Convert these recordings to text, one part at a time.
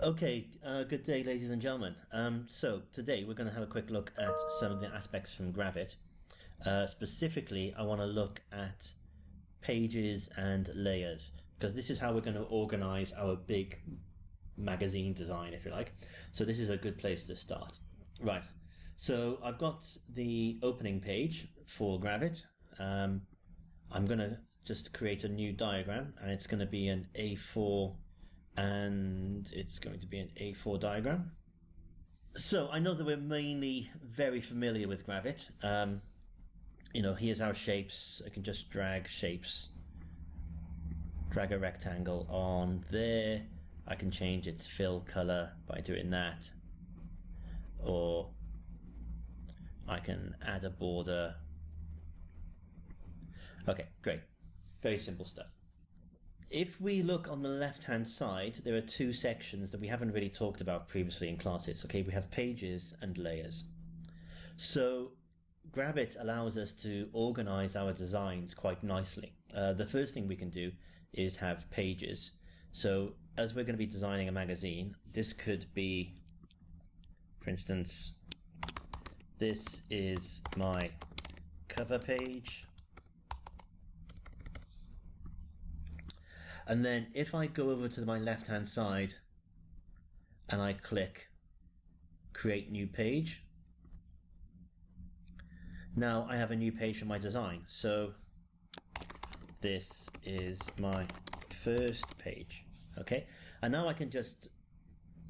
Okay, good day, ladies and gentlemen. So today we're going to have a quick look at some of the aspects from Gravit. Specifically, I want to look at pages and layers, because this is how we're going to organize our big magazine design, if you like. So this is a good place to start. Right, so I've got the opening page for Gravit. I'm going to just create a new diagram, and it's going to be an A4, and it's going to be an A4 diagram. So I know that we're mainly very familiar with Gravit. Here's our shapes. I can just drag shapes, drag a rectangle on there. I can change its fill color by doing that, or I can add a border. Okay, great. Very simple stuff. If we look on the left-hand side, there are two sections that we haven't really talked about previously in classes. Okay, we have pages and layers. So Gravit allows us to organize our designs quite nicely. The first thing we can do is have pages. So as we're going to be designing a magazine, this could be, for instance, this is my cover page. And then if I go over to my left-hand side and I click Create New Page, now I have a new page for my design. So this is my first page, okay? And now I can just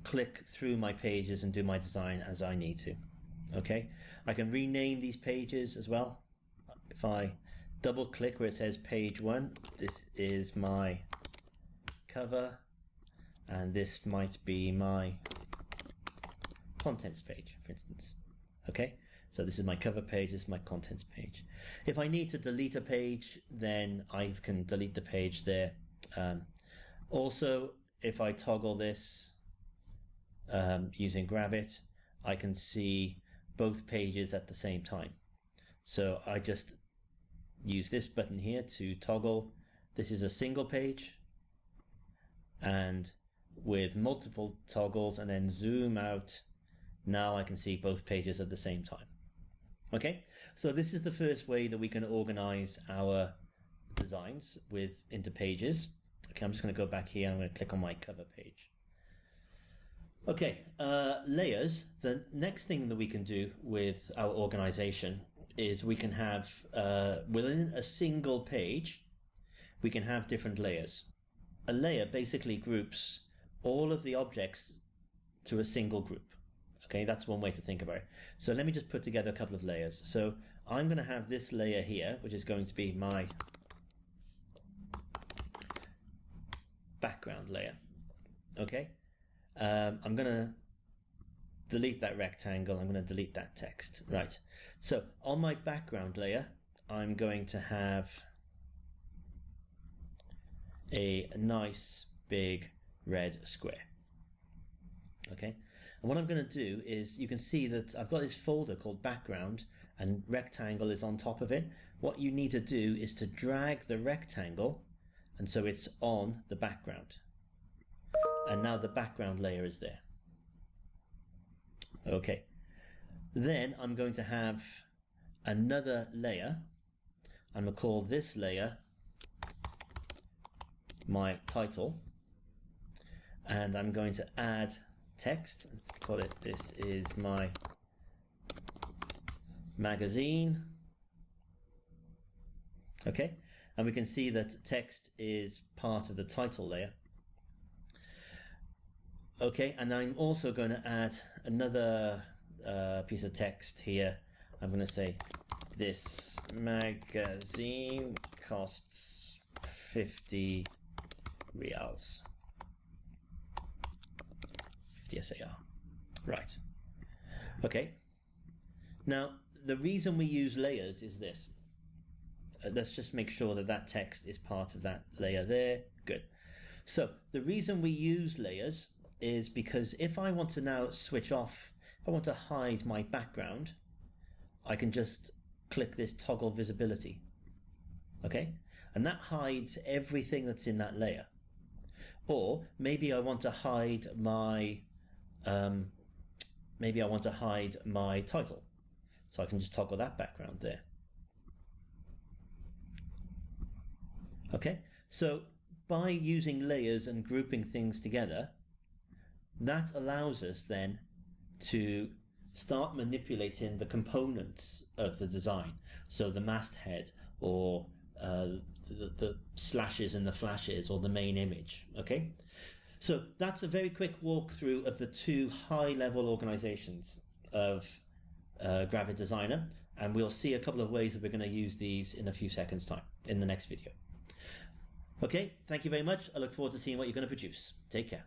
click through my pages and do my design as I need to, okay? I can rename these pages as well. If I double click where it says page 1, this is my cover, and this might be my contents page, for instance. Okay, so this is my cover page, this is my contents page. If I need to delete a page, then I can delete the page there. Also, if I toggle this using Gravit, I can see both pages at the same time. So I just use this button here to toggle. This is a single page, and with multiple toggles, and then zoom out, now I can see both pages at the same time. Okay, so this is the first way that we can organize our designs into pages. Okay, I'm just going to go back here and I'm going to click on my cover page. Okay, layers. The next thing that we can do with our organization is we can have, within a single page, we can have different layers. A layer basically groups all of the objects to a single group. Okay, that's one way to think about it. So let me just put together a couple of layers. So I'm going to have this layer here, which is going to be my background layer. Okay, I'm going to delete that rectangle. I'm going to delete that text. Right. So on my background layer, I'm going to have a nice big red square. Okay, and what I'm going to do is, you can see that I've got this folder called background and rectangle is on top of it. What you need to do is to drag the rectangle, and so it's on the background, and now the background layer is there. Okay, then I'm going to have another layer. I'm going to call this layer my title, and I'm going to add text. Let's call it, this is my magazine. Okay, and we can see that text is part of the title layer. Okay, and I'm also going to add another piece of text here. I'm going to say this magazine costs 50 reals. 50 SAR. Right. Okay. Now, the reason we use layers is this. Let's just make sure that that text is part of that layer there. Good. So the reason we use layers is because if I want to now switch off, if I want to hide my background, I can just click this toggle visibility. Okay? And that hides everything that's in that layer. Or maybe I want to hide my title. So I can just toggle that background there. Okay, so by using layers and grouping things together, that allows us then to start manipulating the components of the design. So the masthead, or the slashes and the flashes, or the main image. Okay, so that's a very quick walkthrough of the two high-level organizations of Graphic Designer, and we'll see a couple of ways that we're going to use these in a few seconds' time in the next video. Okay, thank you very much. I look forward to seeing what you're going to produce. Take care.